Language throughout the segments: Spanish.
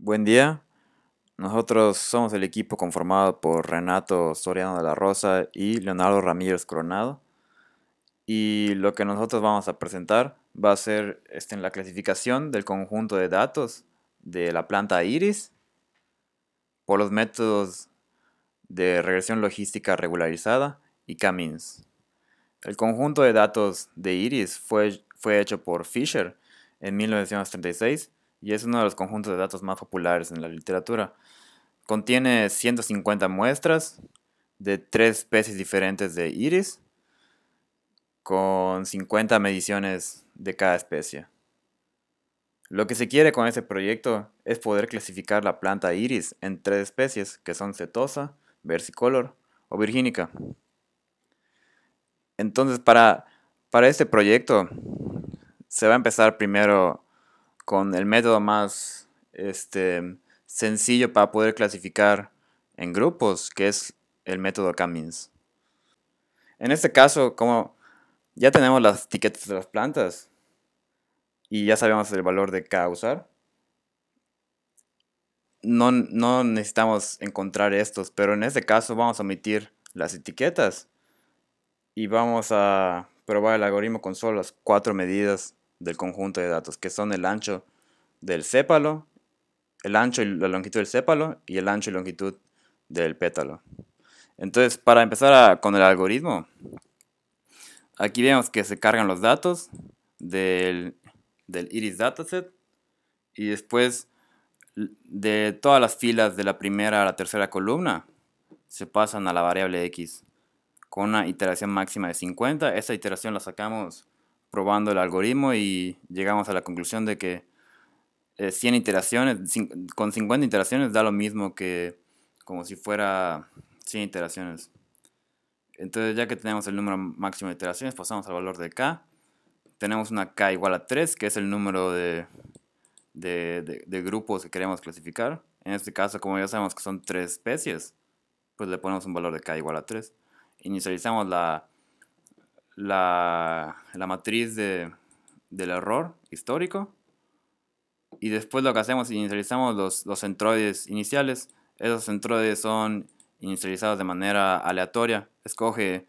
Buen día. Nosotros somos el equipo conformado por Renato Soriano de la Rosa y Leonardo Ramírez Coronado. Y lo que nosotros vamos a presentar va a ser en la clasificación del conjunto de datos de la planta Iris por los métodos de regresión logística regularizada y K-means. El conjunto de datos de Iris fue hecho por Fisher en 1936 y es uno de los conjuntos de datos más populares en la literatura. Contiene 150 muestras de tres especies diferentes de iris con 50 mediciones de cada especie. Lo que se quiere con este proyecto es poder clasificar la planta iris en tres especies que son setosa, versicolor o virgínica. Entonces, para este proyecto se va a empezar primero con el método más sencillo para poder clasificar en grupos, que es el método Cummins. En este caso, como ya tenemos las etiquetas de las plantas y ya sabemos el valor de cada usar, no necesitamos encontrar estos, pero en este caso vamos a omitir las etiquetas y vamos a probar el algoritmo con solo las cuatro medidas del conjunto de datos, que son el ancho del sépalo, el ancho y la longitud del sépalo y el ancho y longitud del pétalo. Entonces, para empezar con el algoritmo, aquí vemos que se cargan los datos del, del iris dataset y después de todas las filas de la primera a la tercera columna se pasan a la variable x con una iteración máxima de 50. Esa iteración la sacamos probando el algoritmo y llegamos a la conclusión de que 100 iteraciones, con 50 iteraciones da lo mismo que como si fuera 100 iteraciones. Entonces, ya que tenemos el número máximo de iteraciones, pasamos al valor de k. Tenemos una k igual a 3, que es el número de grupos que queremos clasificar. En este caso, como ya sabemos que son tres especies, pues le ponemos un valor de k igual a 3. Inicializamos la matriz del error histórico. Y después lo que hacemos es inicializamos los centroides iniciales. Esos centroides son inicializados de manera aleatoria. Escoge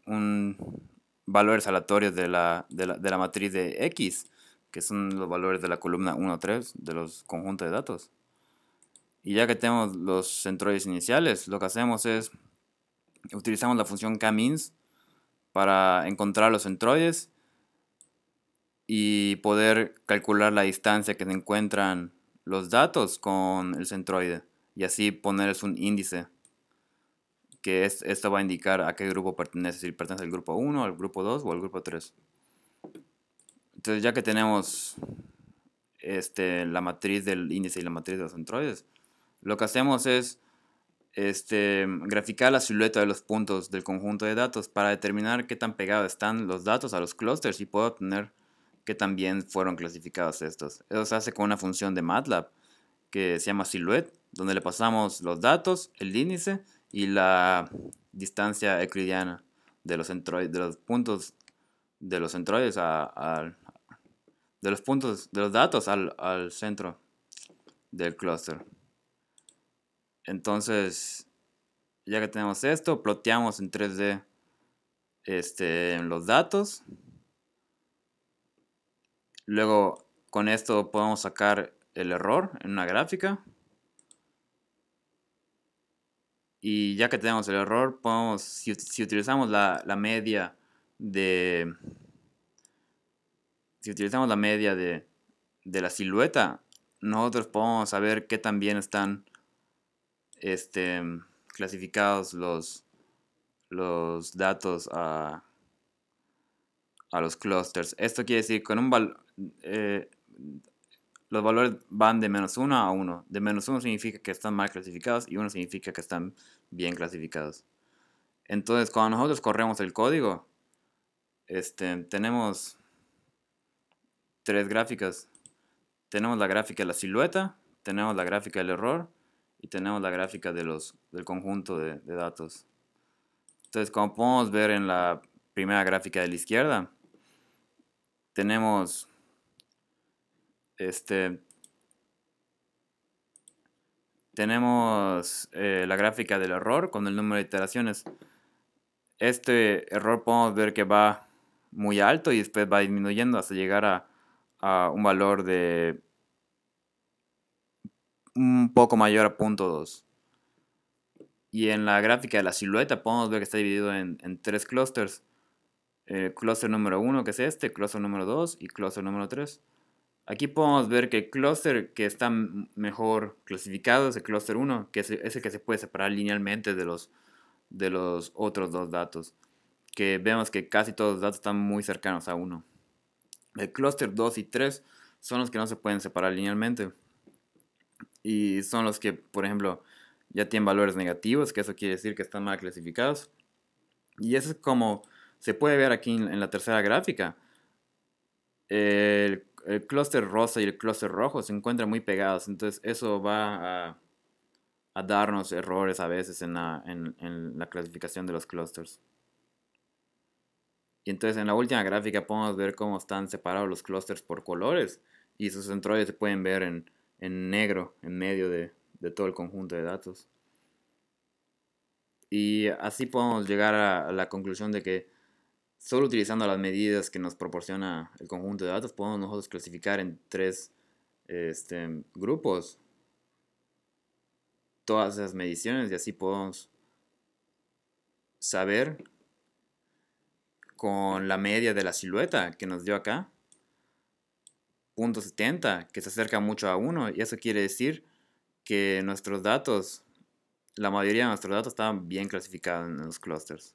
un valores aleatorios de la matriz de X, que son los valores de la columna 1, 3 de los conjuntos de datos. Y ya que tenemos los centroides iniciales, lo que hacemos es utilizamos la función kmins para encontrar los centroides y poder calcular la distancia que se encuentran los datos con el centroide y así ponerles un índice que esto va a indicar a qué grupo pertenece, si pertenece al grupo 1, al grupo 2 o al grupo 3. Entonces, ya que tenemos la matriz del índice y la matriz de los centroides, lo que hacemos es graficar la silueta de los puntos del conjunto de datos para determinar qué tan pegados están los datos a los clústeres y puedo obtener qué tan bien fueron clasificados estos. Eso se hace con una función de MATLAB que se llama silhouette, donde le pasamos los datos, el índice y la distancia euclidiana de los centroides, de los puntos de los centroides de los puntos de los datos al centro del clúster. Entonces, ya que tenemos esto, ploteamos en 3D los datos. Luego, con esto podemos sacar el error en una gráfica. Y ya que tenemos el error, podemos, si utilizamos la media de. Si utilizamos la media de la silueta, nosotros podemos saber qué tan bien están clasificados los datos a los clusters. Esto quiere decir con los valores van de -1 a 1. De -1 significa que están mal clasificados y 1 significa que están bien clasificados. Entonces, cuando nosotros corremos el código, tenemos tres gráficas. Tenemos la gráfica de la silueta, tenemos la gráfica del error y tenemos la gráfica del conjunto de datos. Entonces, como podemos ver en la primera gráfica de la izquierda, tenemos Tenemos la gráfica del error con el número de iteraciones. Este error podemos ver que va muy alto y después va disminuyendo hasta llegar a un valor de un poco mayor a 0.2. Y en la gráfica de la silueta podemos ver que está dividido en tres clústeres. Clúster número 1, que es este, clúster número 2 y clúster número 3. Aquí podemos ver que el clúster que está mejor clasificado es el clúster 1, que es el que se puede separar linealmente de los otros dos datos. Que vemos que casi todos los datos están muy cercanos a 1. El clúster 2 y 3 son los que no se pueden separar linealmente. Y son los que, por ejemplo, ya tienen valores negativos, que eso quiere decir que están mal clasificados. Y eso es como se puede ver aquí en la tercera gráfica. El clúster rosa y el clúster rojo se encuentran muy pegados, entonces eso va a darnos errores a veces en la clasificación de los clústeres. Y entonces en la última gráfica podemos ver cómo están separados los clústeres por colores y sus centroides se pueden ver en negro en medio de todo el conjunto de datos. Y así podemos llegar a la conclusión de que solo utilizando las medidas que nos proporciona el conjunto de datos podemos nosotros clasificar en tres grupos todas esas mediciones y así podemos saber con la media de la silueta que nos dio acá, 0.70, que se acerca mucho a 1 y eso quiere decir que nuestros datos, la mayoría de nuestros datos estaban bien clasificados en los clusters.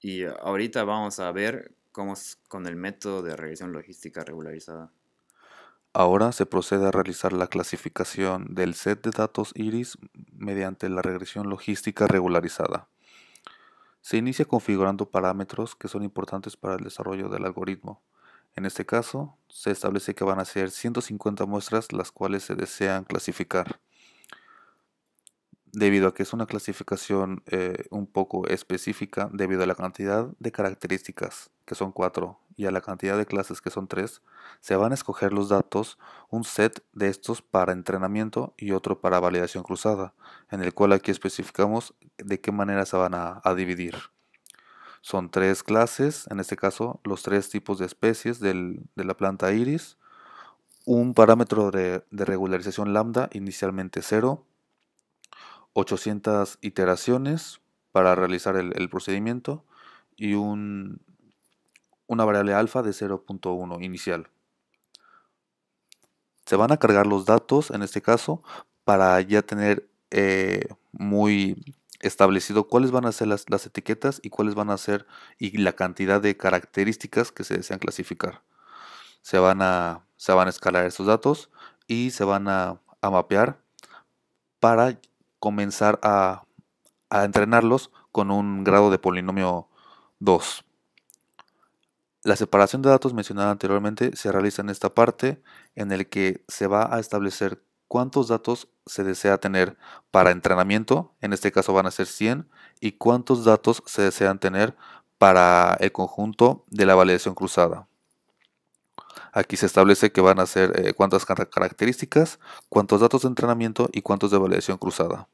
Y ahorita vamos a ver cómo es con el método de regresión logística regularizada. Ahora se procede a realizar la clasificación del set de datos iris mediante la regresión logística regularizada. Se inicia configurando parámetros que son importantes para el desarrollo del algoritmo. En este caso, se establece que van a ser 150 muestras las cuales se desean clasificar. Debido a que es una clasificación un poco específica, debido a la cantidad de características, que son 4, y a la cantidad de clases, que son 3, se van a escoger los datos, un set de estos para entrenamiento y otro para validación cruzada, en el cual aquí especificamos de qué manera se van a dividir. Son 3 clases, en este caso los 3 tipos de especies de la planta iris, un parámetro de regularización lambda inicialmente 0, 800 iteraciones para realizar el procedimiento y una variable alfa de 0.1 inicial. Se van a cargar los datos en este caso para ya tener muy establecido cuáles van a ser las etiquetas y cuáles van a ser y la cantidad de características que se desean clasificar. Se van a escalar estos datos y se van a mapear para comenzar a entrenarlos con un grado de polinomio 2. La separación de datos mencionada anteriormente se realiza en esta parte en el que se va a establecer cuántos datos se desea tener para entrenamiento, en este caso van a ser 100, y cuántos datos se desean tener para el conjunto de la validación cruzada. Aquí se establece que van a ser cuántas características, cuántos datos de entrenamiento y cuántos de validación cruzada.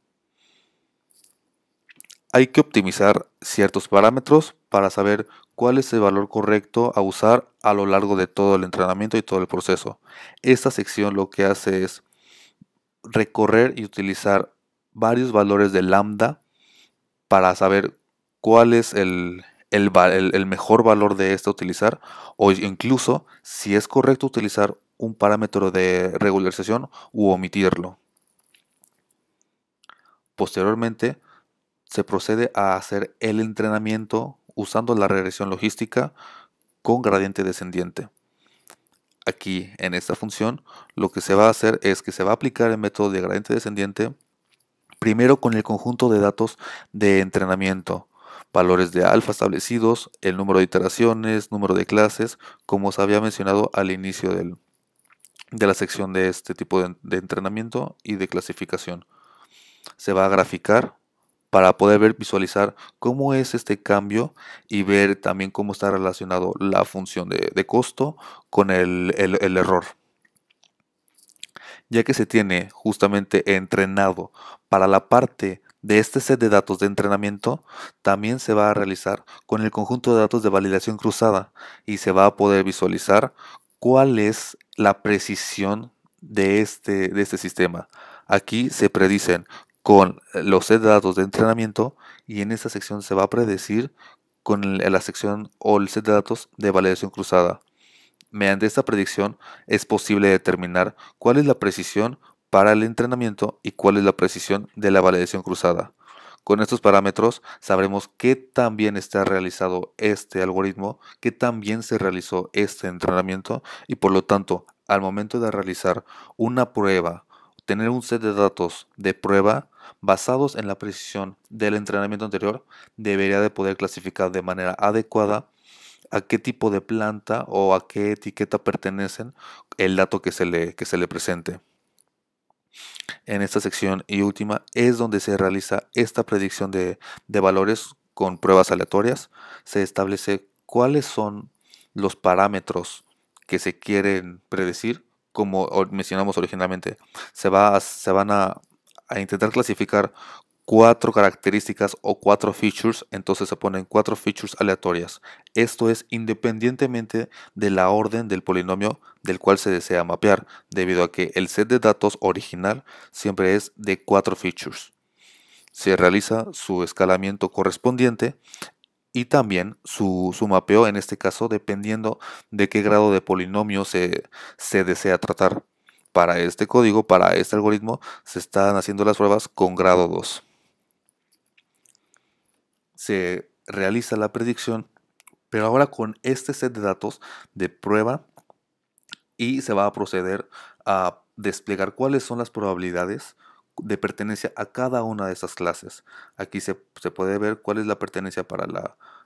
Hay que optimizar ciertos parámetros para saber cuál es el valor correcto a usar a lo largo de todo el entrenamiento y todo el proceso. Esta sección lo que hace es recorrer y utilizar varios valores de lambda para saber cuál es el mejor valor de este a utilizar, o incluso si es correcto utilizar un parámetro de regularización u omitirlo. Posteriormente, se procede a hacer el entrenamiento usando la regresión logística con gradiente descendiente. Aquí, en esta función, lo que se va a hacer es que se va a aplicar el método de gradiente descendiente primero con el conjunto de datos de entrenamiento, valores de alfa establecidos, el número de iteraciones, número de clases, como se había mencionado al inicio de la sección de este tipo de entrenamiento y de clasificación. Se va a graficar para poder visualizar cómo es este cambio y ver también cómo está relacionado la función de costo con el error. ya que se tiene justamente entrenado para la parte de este set de datos de entrenamiento, también se va a realizar con el conjunto de datos de validación cruzada y se va a poder visualizar cuál es la precisión de este sistema. Aquí se predicen con los set de datos de entrenamiento y en esta sección se va a predecir con la sección o el set de datos de validación cruzada. Mediante esta predicción es posible determinar cuál es la precisión para el entrenamiento y cuál es la precisión de la validación cruzada. Con estos parámetros sabremos qué tan bien está realizado este algoritmo, qué tan bien se realizó este entrenamiento y por lo tanto, al momento de realizar una prueba, tener un set de datos de prueba basados en la precisión del entrenamiento anterior, debería de poder clasificar de manera adecuada a qué tipo de planta o a qué etiqueta pertenecen el dato que se le presente. En esta sección y última es donde se realiza esta predicción de valores con pruebas aleatorias. Se establece cuáles son los parámetros que se quieren predecir, como mencionamos originalmente. Se van a intentar clasificar cuatro características o cuatro features, entonces se ponen cuatro features aleatorias. Esto es independientemente de la orden del polinomio del cual se desea mapear, debido a que el set de datos original siempre es de cuatro features. Se realiza su escalamiento correspondiente y también su mapeo, en este caso, dependiendo de qué grado de polinomio se desea tratar. Para este código, para este algoritmo, se están haciendo las pruebas con grado 2. Se realiza la predicción, pero ahora con este set de datos de prueba y se va a proceder a desplegar cuáles son las probabilidades de pertenencia a cada una de estas clases. Aquí se puede ver cuál es la pertenencia para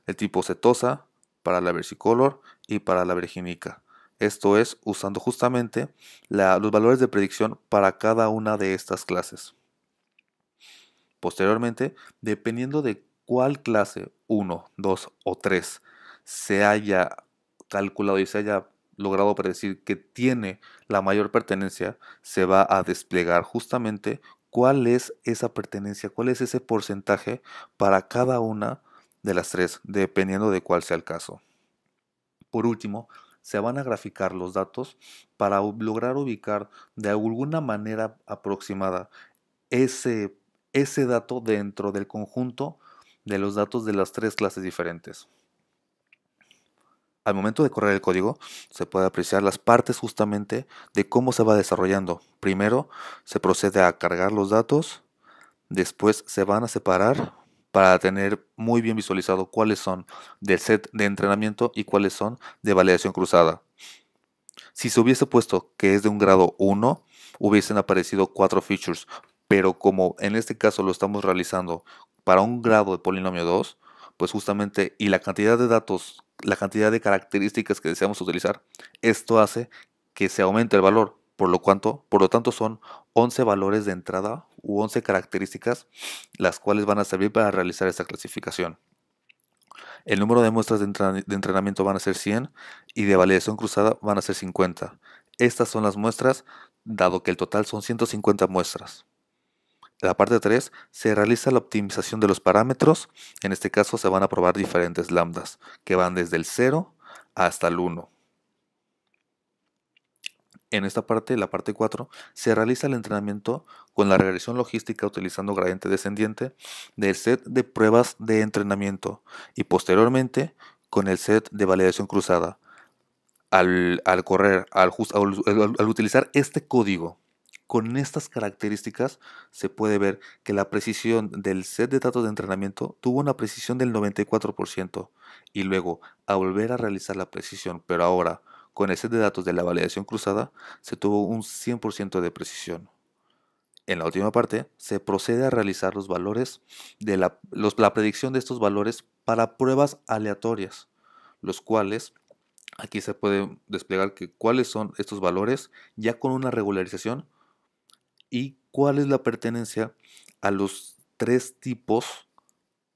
el tipo setosa, para la versicolor y para la virginica. Esto es usando justamente los valores de predicción para cada una de estas clases. Posteriormente, dependiendo de cuál clase 1, 2 o 3 se haya calculado y se haya logrado predecir que tiene la mayor pertenencia, se va a desplegar justamente cuál es esa pertenencia, cuál es ese porcentaje para cada una de las tres, dependiendo de cuál sea el caso. Por último, se van a graficar los datos para lograr ubicar de alguna manera aproximada ese, ese dato dentro del conjunto de los datos de las tres clases diferentes. Al momento de correr el código, se puede apreciar las partes justamente de cómo se va desarrollando. Primero, se procede a cargar los datos, después se van a separar para tener muy bien visualizado cuáles son del set de entrenamiento y cuáles son de validación cruzada. Si se hubiese puesto que es de un grado 1, hubiesen aparecido 4 features, pero como en este caso lo estamos realizando para un grado de polinomio 2, pues justamente, y la cantidad de datos, la cantidad de características que deseamos utilizar, esto hace que se aumente el valor, por lo tanto son 11 valores de entrada u 11 características las cuales van a servir para realizar esta clasificación. El número de muestras de entrenamiento van a ser 100 y de validación cruzada van a ser 50. Estas son las muestras, dado que el total son 150 muestras. En la parte 3 se realiza la optimización de los parámetros. En este caso se van a probar diferentes lambdas, que van desde el 0 hasta el 1. En esta parte, la parte 4, se realiza el entrenamiento con la regresión logística utilizando gradiente descendiente del set de pruebas de entrenamiento y posteriormente con el set de validación cruzada. Al utilizar este código con estas características, se puede ver que la precisión del set de datos de entrenamiento tuvo una precisión del 94% y luego, a volver a realizar la precisión, pero ahora con el set de datos de la validación cruzada, se tuvo un 100% de precisión. En la última parte, se procede a realizar los valores de la predicción de estos valores para pruebas aleatorias, los cuales aquí se puede desplegar cuáles son estos valores ya con una regularización y cuál es la pertenencia a los tres tipos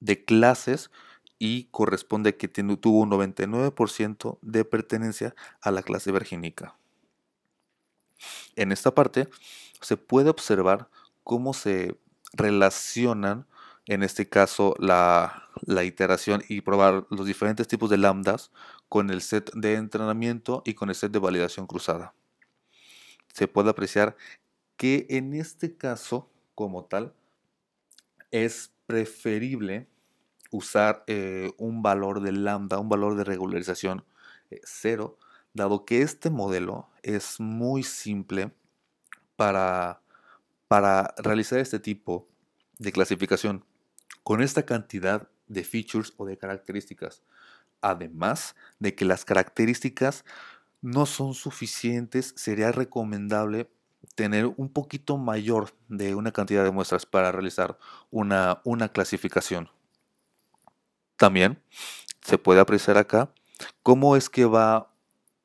de clases y corresponde que tuvo un 99% de pertenencia a la clase virginica. En esta parte se puede observar cómo se relacionan, en este caso, la iteración y probar los diferentes tipos de lambdas con el set de entrenamiento y con el set de validación cruzada. Se puede apreciar que en este caso, como tal, es preferible usar un valor de lambda, un valor de regularización 0, dado que este modelo es muy simple para, para realizar este tipo de clasificación con esta cantidad de features o de características. Además de que las características no son suficientes, sería recomendable tener un poquito mayor de una cantidad de muestras para realizar una clasificación. También se puede apreciar acá cómo es que va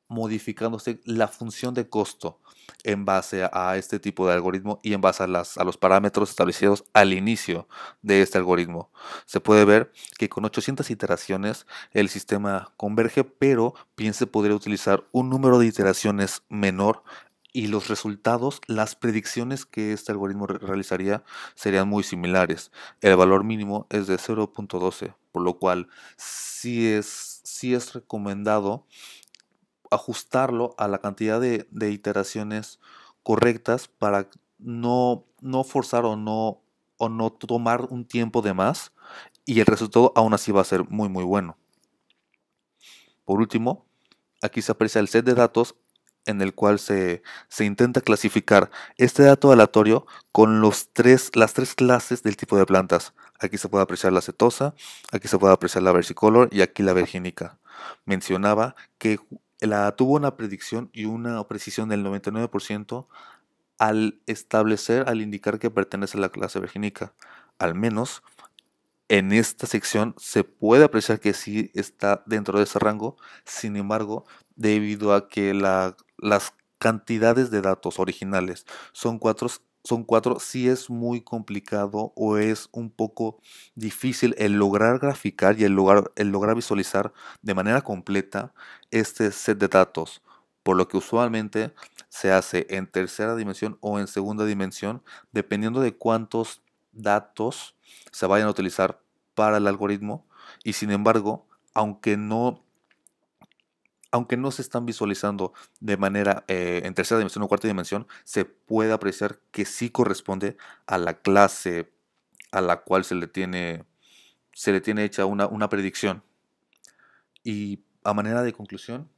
modificándose la función de costo en base a este tipo de algoritmo y en base a los parámetros establecidos al inicio de este algoritmo. Se puede ver que con 800 iteraciones el sistema converge, pero bien se podría utilizar un número de iteraciones menor y los resultados, las predicciones que este algoritmo realizaría serían muy similares. El valor mínimo es de 0.12, por lo cual sí es recomendado ajustarlo a la cantidad de iteraciones correctas para no forzar o no tomar un tiempo de más y el resultado aún así va a ser muy bueno. Por último, aquí se aprecia el set de datos en el cual se intenta clasificar este dato aleatorio con las tres clases del tipo de plantas. Aquí se puede apreciar la setosa, aquí se puede apreciar la versicolor y aquí la virgínica. Mencionaba que tuvo una predicción y una precisión del 99% al establecer, al indicar que pertenece a la clase virgínica. Al menos en esta sección se puede apreciar que sí está dentro de ese rango, sin embargo, debido a que las cantidades de datos originales son cuatro, sí es muy complicado o es un poco difícil el lograr graficar y el lograr visualizar de manera completa este set de datos, por lo que usualmente se hace en tercera dimensión o en segunda dimensión, dependiendo de cuántos datos se vayan a utilizar para el algoritmo y sin embargo, aunque no se están visualizando de manera en tercera dimensión o cuarta dimensión, se puede apreciar que sí corresponde a la clase a la cual se le tiene hecha una predicción. Y a manera de conclusión,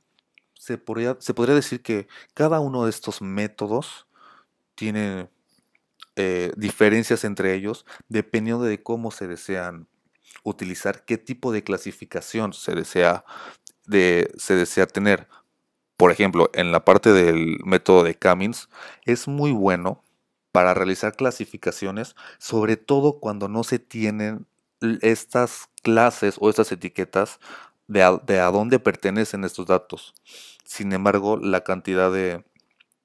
se podría decir que cada uno de estos métodos tiene diferencias entre ellos dependiendo de cómo se desean utilizar, qué tipo de clasificación se desea tener. Por ejemplo, en la parte del método de Cummings es muy bueno para realizar clasificaciones, sobre todo cuando no se tienen estas clases o estas etiquetas de a dónde pertenecen estos datos. Sin embargo, la cantidad de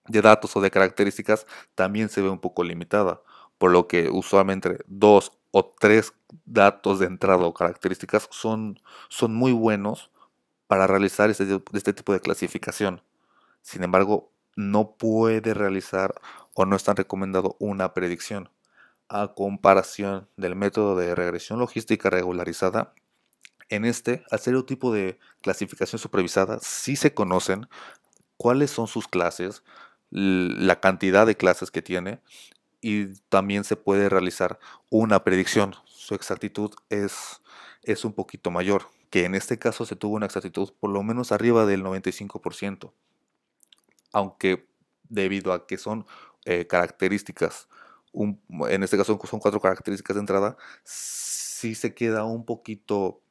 datos o de características también se ve un poco limitada, por lo que usualmente dos o tres datos de entrada o características son muy buenos para realizar este tipo de clasificación. Sin embargo, no puede realizar o no es tan recomendado una predicción. A comparación del método de regresión logística regularizada, en este, al ser un tipo de clasificación supervisada, sí se conocen cuáles son sus clases, la cantidad de clases que tiene y también se puede realizar una predicción. Su exactitud es un poquito mayor, que en este caso se tuvo una exactitud por lo menos arriba del 95%, aunque debido a que son características, en este caso son cuatro características de entrada, sí se queda un poquito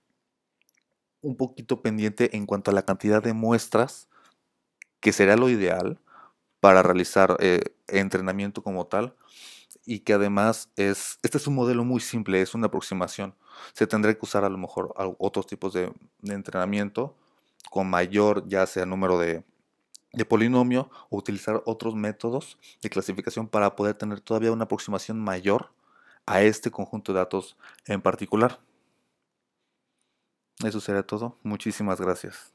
pendiente en cuanto a la cantidad de muestras, que sería lo ideal para realizar entrenamiento como tal, y que además este es un modelo muy simple, es una aproximación. Se tendría que usar a lo mejor otros tipos de entrenamiento con mayor ya sea número de polinomio o utilizar otros métodos de clasificación para poder tener todavía una aproximación mayor a este conjunto de datos en particular. Eso sería todo. Muchísimas gracias.